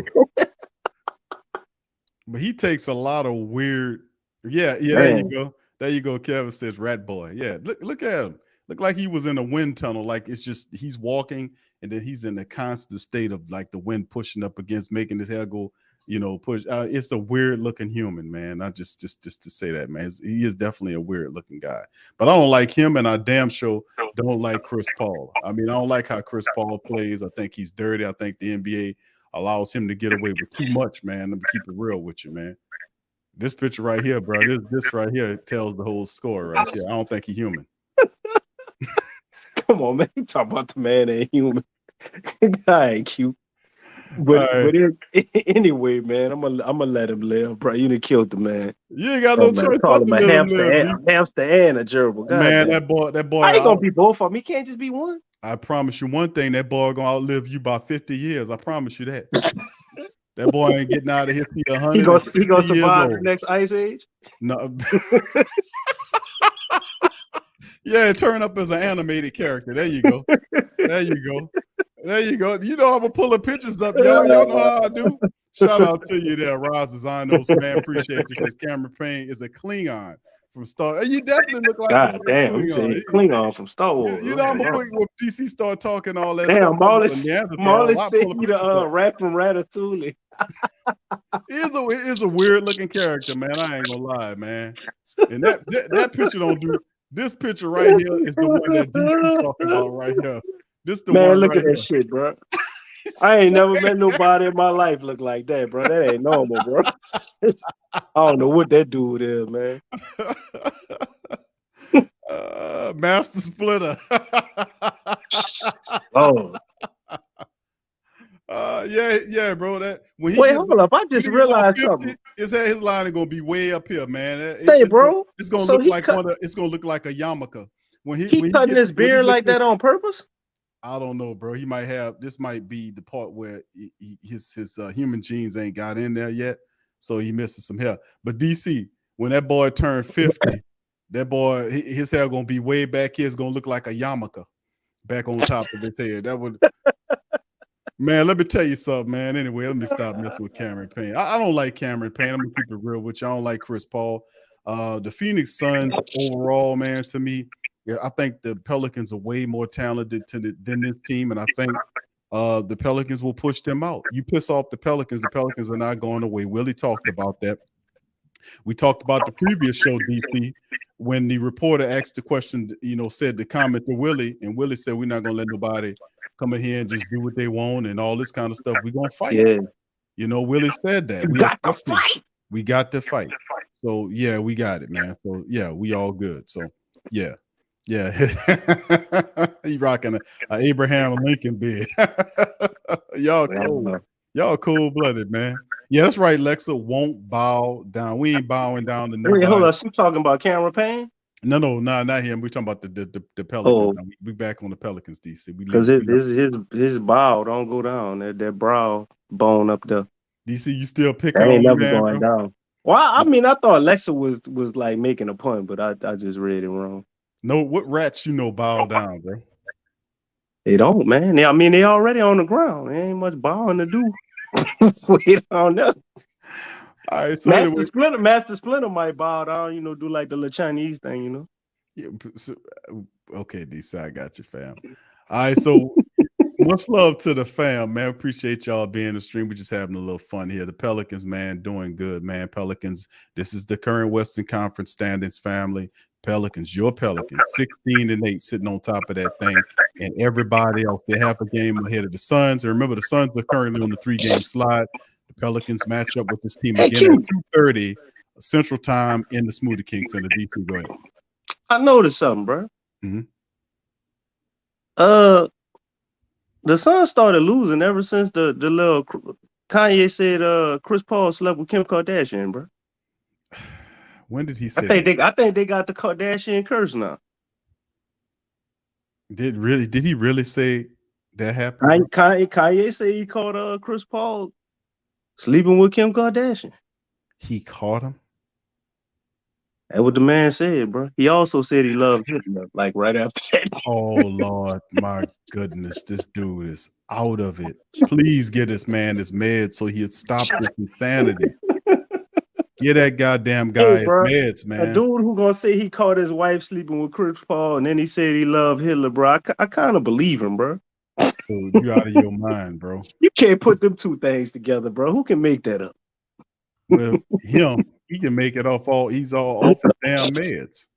But he takes a lot of weird. Yeah, there you go. There you go. Kevin says rat boy. Yeah, look at him. Look like he was in a wind tunnel. Like it's just he's walking and then he's in a constant state of like the wind pushing up against, making his hair go, push. It's a weird looking human, man. I just to say that, man. He is definitely a weird looking guy. But I don't like him, and I damn sure don't like Chris Paul. I mean, I don't like how Chris Paul plays. I think he's dirty. I think the NBA allows him to get away with too much, man. Let me keep it real with you, man. This picture right here, bro. This right here tells the whole score right here. I don't think he's human. Come on, man. You talk about the man ain't human. Guy ain't cute. But anyway, man, I'm gonna let him live, bro. You done killed the man. You ain't got no choice but to let him live. Hamster and a gerbil. God, man, that boy. I ain't gonna be both of them. He can't just be one. I promise you one thing. That boy gonna outlive you by 50 years. I promise you that. That boy ain't getting out of here till 100. He gonna survive the next ice age? No. Yeah, turn up as an animated character. There you go. There you go. There you go. You know I'm gonna pull the pictures up, y'all. Y'all know how I do. Shout out to you there, Roz Designos, man. Appreciate you. Says Cameron Payne is a Klingon from Star. You definitely look like God damn, Klingon from Star Wars. You know I'm gonna put when DC start talking all that damn, stuff. Marley said you the rap from Ratatouille. It is a weird looking character, man. I ain't gonna lie, man. And that picture don't do. This picture right here is the one that DC talking about right here. This the man, one look right at that shit, bro. I ain't never met nobody in my life look like that, bro. That ain't normal, bro. I don't know what that dude is, man. Master Splitter. Oh. Yeah, bro. That when wait, hold up. I just realized something. His line is gonna be way up here, man. Bro. It's gonna look like it's gonna look like a yarmulke. When he cutting his beard like that on purpose? I don't know, bro. He might have. This might be the part where his human genes ain't got in there yet, so he misses some hair. But DC, when that boy turned 50, that boy his hair gonna be way back here. It's gonna look like a yarmulke back on top of his head. That would. Man, let me tell you something, man. Anyway, let me stop messing with Cameron Payne. I don't like Cameron Payne. I'm gonna keep it real with you. I don't like Chris Paul. The Phoenix Suns overall, man, to me, yeah, I think the Pelicans are way more talented than this team, and I think the Pelicans will push them out. You piss off the Pelicans are not going away. Willie talked about that. We talked about the previous show, DC, when the reporter asked the question, said the comment to Willie, and Willie said, we're not going to let nobody come in here and just do what they want and all this kind of stuff. We're going to fight. Yeah. Willie said that. We got to fight. We got to fight. So, yeah, we got it, man. So, yeah, we all good. So, yeah. Yeah, he rocking a Abraham Lincoln beard. Y'all cool. Y'all cool-blooded, man. Yeah, that's right. Lexa won't bow down. We ain't bowing down to nobody. Wait, hold up. She talking about Cameron Payne? No, not him. We're talking about the Pelicans. Oh, We back on the Pelicans, DC. because his bow don't go down. That brow bone up there. DC, you still picking That on ain't me, never man, going bro? down. Well, I mean, I thought Alexa was like making a point, but I just read it wrong. No, what rats you know bow down, bro? They don't, man. I mean, they already on the ground. There ain't much bowing to do. Wait on that. All right, so Master Splinter might bow down, do like the little Chinese thing, Yeah, so, okay, DC, I got you, fam. All right, so much love to the fam, man. Appreciate y'all being in the stream. We're just having a little fun here. The Pelicans, man, doing good, man. Pelicans, this is the current Western Conference standings, family. Pelicans, your Pelicans, 16-8, sitting on top of that thing, and everybody else, they have a game ahead of the Suns. And remember, the Suns are currently on the 3-game slide. The Pelicans match up with this team again at 2:30 Central Time in the Smoothie King Center. DC, go ahead. I noticed something, bro. Mm-hmm. The Suns started losing ever since the little Kanye said Chris Paul slept with Kim Kardashian, bro. When did he say I think they got the Kardashian curse now. Did he really say that happened? Kanye said he caught Chris Paul sleeping with Kim Kardashian. He caught him? That's what the man said, bro. He also said he loved Hitler, like right after that. Oh, Lord, my goodness. This dude is out of it. Please get this man his meds so he'll stop this insanity. Get that goddamn guy his meds, man. A dude who gonna say he caught his wife sleeping with Chris Paul and then he said he loved Hitler, bro. I kind of believe him, bro. Dude, you out of your mind, bro. You can't put them two things together, bro. Who can make that up? Well, he can make it he's all off his damn meds.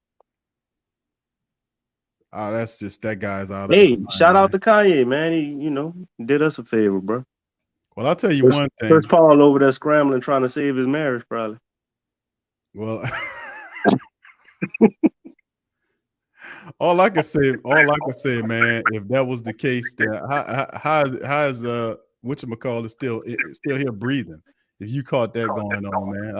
That's just that guy's out of his mind. Shout out to Kanye, man. He did us a favor, bro. Well, I'll tell you one thing. Chris Paul over there scrambling trying to save his marriage, probably. Well, all I can say, man, if that was the case, then how is whatchamacallit still here breathing? If you caught that going on, man.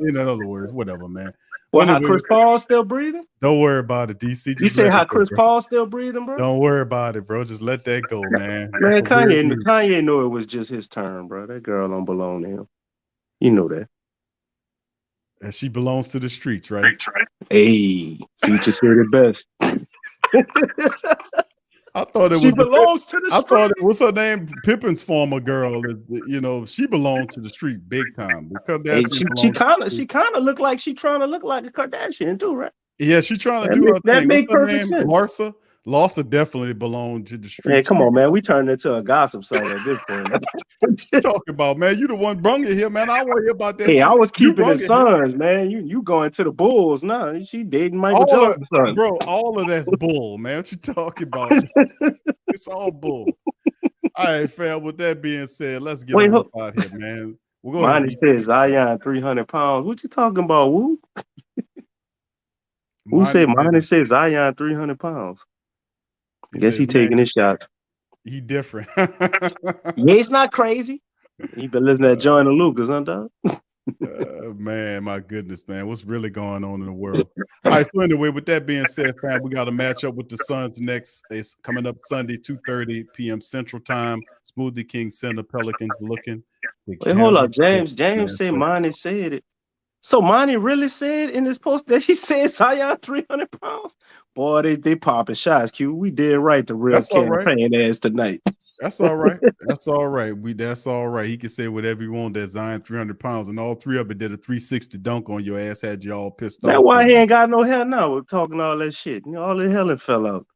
In other words, whatever, man. Well, how Chris Paul still breathing? Don't worry about it, DC. You say how Chris Paul still breathing, bro? Don't worry about it, bro. Just let that go, man. Man, Kanye knew it was just his turn, bro. That girl don't belong to him. You know that. And she belongs to the streets, right? Hey, Future said it best. I thought it she belongs to the street. I thought it was her name, Pippen's former girl. She belonged to the street big time. Because she kind of looked like she trying to look like a Kardashian too, right? Yeah, she trying to do her thing. That makes perfect sense. Larsa. Larsa definitely belonged to the street. Hey, come on, man. We turned into a gossip site at this point. What you talking about, man? You the one brung it here, man. I want to hear about that. Hey, shit. I was keeping the Suns, man. You going to the Bulls now. She dating Michael Jordan. Bro, all of that's bull, man. What you talking about? It's all bull. All right, fam. With that being said, let's get out here, man. Mine says Zion 300 pounds. What you talking about, Woo? Who said mine says Zion 300 pounds? I guess he taking his shots. He different. Yeah, it's not crazy. You been listening to John and Lucas, huh, dog? Man, my goodness, man. What's really going on in the world? All right, so anyway, with that being said, fam, we got a matchup with the Suns next. It's coming up Sunday, 2:30 p.m. Central Time. Smoothie King Center, Pelicans looking. Wait, hold up. James said Monty said it. So Monty really said in this post that he said Zion 300 pounds? Boy, they popping shots, Q. We did right the real campaign ass tonight. That's all right. That's all right. That's all right. He can say whatever he want. That Zion 300 pounds, and all three of it did a 360 dunk on your ass. Had you all pissed off. That's why he ain't got no hair now. We're talking all that shit. All the hell fell out.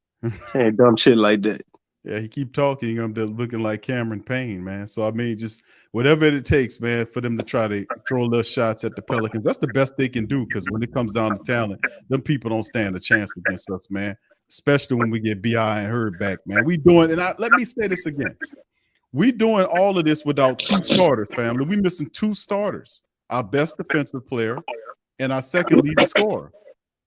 Saying dumb shit like that. Yeah, he keep talking. I'm looking like Cameron Payne, man. So I mean, just whatever it takes, man, for them to try to throw little shots at the Pelicans. That's the best they can do, because when it comes down to talent, them people don't stand a chance against us, man. Especially when we get BI and Hurd back, man. We doing, and let me say this again. We doing all of this without two starters, family. We missing two starters. Our best defensive player and our second leading scorer.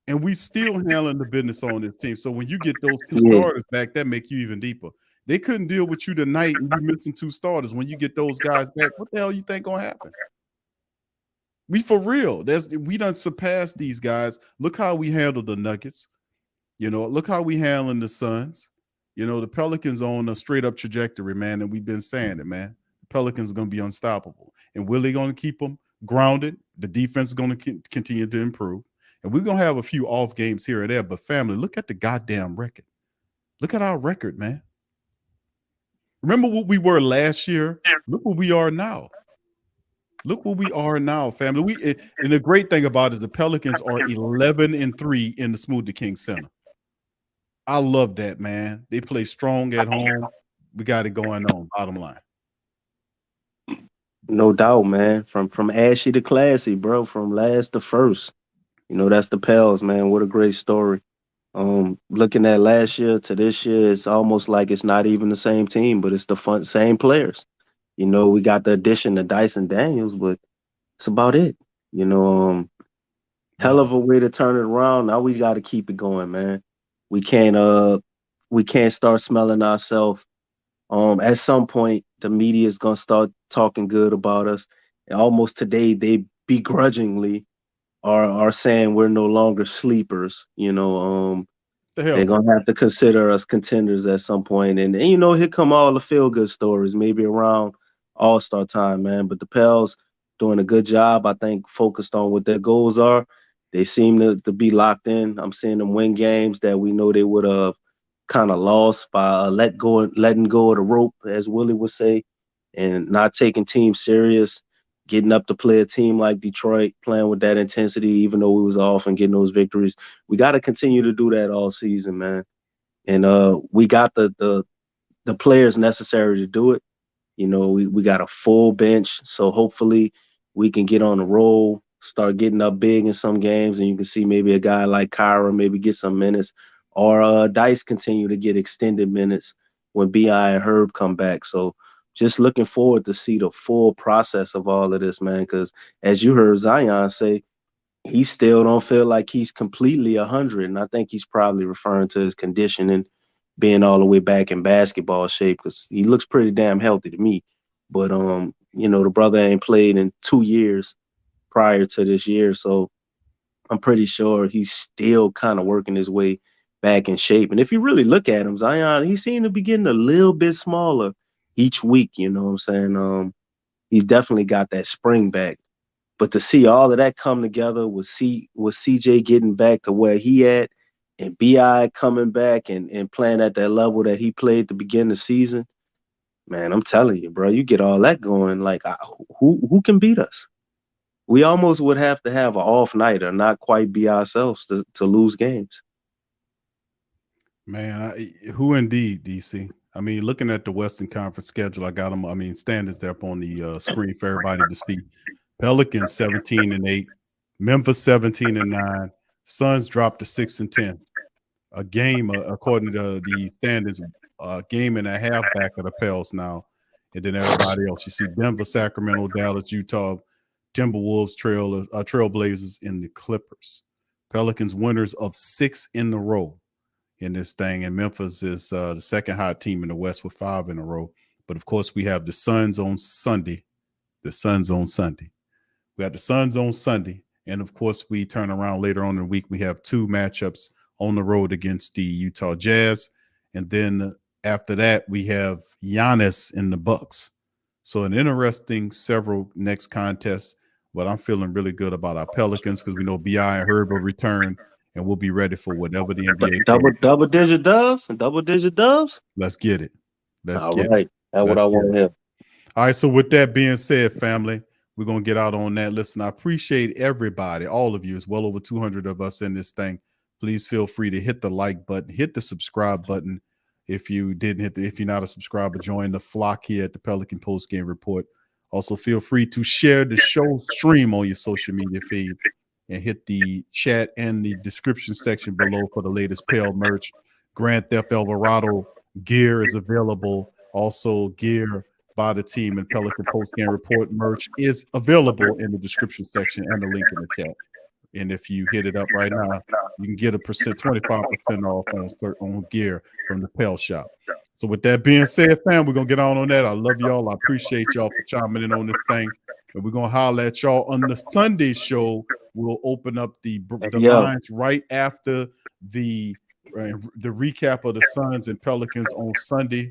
And we still handling the business on this team. So when you get those two Yeah. starters back, that make you even deeper. They couldn't deal with you tonight and you missing two starters. When you get those guys back, what the hell you think gonna happen? We for real. We done surpassed these guys. Look how we handled the Nuggets. Look how we handling the Suns. The Pelicans on a straight up trajectory, man. And we've been saying it, man. The Pelicans are gonna be unstoppable. And Willie gonna keep them grounded. The defense is gonna continue to improve. And we're going to have a few off games here and there. But family, look at the goddamn record. Look at our record, man. Remember what we were last year? Look what we are now. Look what we are now, family. And the great thing about it is the Pelicans are 11-3 in the Smoothie King Center. I love that, man. They play strong at home. We got it going on, bottom line. No doubt, man. From ashy to classy, bro. From last to first. That's the Pels, man. What a great story. Looking at last year to this year, it's almost like it's not even the same team, but it's the same players. We got the addition of Dyson Daniels, but it's about it. Hell of a way to turn it around. Now we got to keep it going, man. We can't start smelling ourselves. At some point, the media is gonna start talking good about us. And almost today, they begrudgingly are saying we're no longer sleepers. They're gonna have to consider us contenders at some point. And here come all the feel good stories, maybe around All-Star time, man. But the Pels doing a good job, I think, focused on what their goals are. They seem to be locked in. I'm seeing them win games that we know they would have kind of lost by letting go of the rope, as Willie would say, and not taking teams serious. Getting up to play a team like Detroit, playing with that intensity, even though we was off and getting those victories. We got to continue to do that all season, man. And we got the players necessary to do it. We got a full bench, so hopefully we can get on the roll, start getting up big in some games, and you can see maybe a guy like Kyra maybe get some minutes, or Dice continue to get extended minutes when B.I. and Herb come back. So just looking forward to see the full process of all of this, man, because as you heard Zion say, he still don't feel like he's completely 100, and I think he's probably referring to his conditioning being all the way back in basketball shape, because he looks pretty damn healthy to me. But the brother ain't played in 2 years prior to this year, so I'm pretty sure he's still kind of working his way back in shape. And if you really look at him, Zion, he seemed to be getting a little bit smaller each week, you know what I'm saying? He's definitely got that spring back. But to see all of that come together with CJ getting back to where he at, and B.I. coming back and playing at that level that he played to begin the season, man, I'm telling you, bro, you get all that going, like, who can beat us? We almost would have to have an off night or not quite be ourselves to lose games. Man, who indeed, DC? I mean, looking at the Western Conference schedule, I got them. I mean, standings there up on the screen for everybody to see. Pelicans 17-8, Memphis 17-9, Suns dropped to 6-10. A game, according to the standings, a game and a half back of the Pels now, and then everybody else. You see Denver, Sacramento, Dallas, Utah, Timberwolves, Trailblazers, and the Clippers. Pelicans winners of 6 in a row in this thing, and Memphis is the second hot team in the West with 5 in a row. But of course, we have the Suns on Sunday. We got the Suns on Sunday, and of course, we turn around later on in the week. We have 2 matchups on the road against the Utah Jazz, and then after that, we have Giannis in the Bucks. So an interesting several next contests, but I'm feeling really good about our Pelicans because we know B.I. and Herb will return, and we'll be ready for whatever the NBA. Double digit dubs. Let's get it. That's what I want to hear. All right. So with that being said, family, we're gonna get out on that. Listen, I appreciate everybody, all of you. It's well over 200 of us in this thing. Please feel free to hit the like button, hit the subscribe button. If you didn't hit if you're not a subscriber, join the flock here at the Pelican Post Game Report. Also, feel free to share the show stream on your social media feed and hit the chat and the description section below for the latest Pel merch. Grand Theft Eldorado gear is available. Also, gear by the team and Pelican Post Game Report merch is available in the description section and the link in the chat. And if you hit it up right now, you can get 25% off on gear from the Pels shop. So with that being said, fam, we're going to get on that. I love y'all. I appreciate y'all for chiming in on this thing. And we're going to holler at y'all on the Sunday show. We'll open up the lines right after the recap of the Suns and Pelicans on Sunday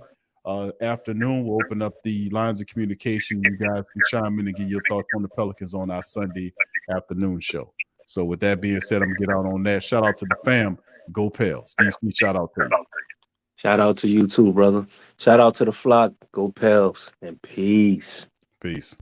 afternoon. We'll open up the lines of communication. You guys can chime in and give your thoughts on the Pelicans on our Sunday afternoon show. So with that being said, I'm going to get out on that. Shout out to the fam. Go Pels. DC, shout out to you. Shout out to you too, brother. Shout out to the flock. Go Pels. And peace. Peace.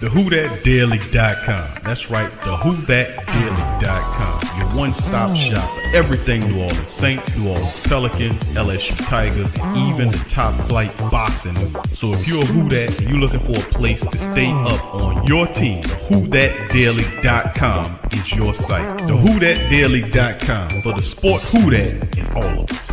TheWhoThatDaily.com. That's right, TheWhoThatDaily.com. Your one-stop shop for everything New Orleans Saints, New Orleans Pelicans, LSU Tigers, and even the top flight boxing news. So if you're a Who That and you're looking for a place to stay up on your team, TheWhoThatDaily.com is your site. TheWhoThatDaily.com for the sport Who That in all of us.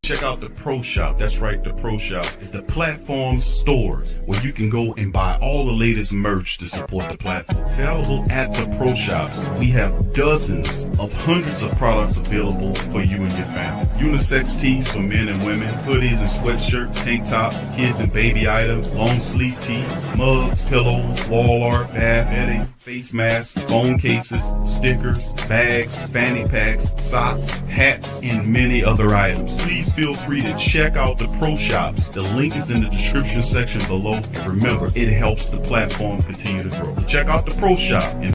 Check out the Pro Shop. That's right, the Pro Shop is the platform store where you can go and buy all the latest merch to support the platform. Available at the Pro Shops, we have dozens of hundreds of products available for you and your family. Unisex tees for men and women, hoodies and sweatshirts, tank tops, kids and baby items, long sleeve tees, mugs, pillows, wall art, bath bedding, face masks, phone cases, stickers, bags, fanny packs, socks, hats, and many other items. Please feel free to check out the Pro Shops. The link is in the description section below. And remember, it helps the platform continue to grow. So check out the Pro Shop.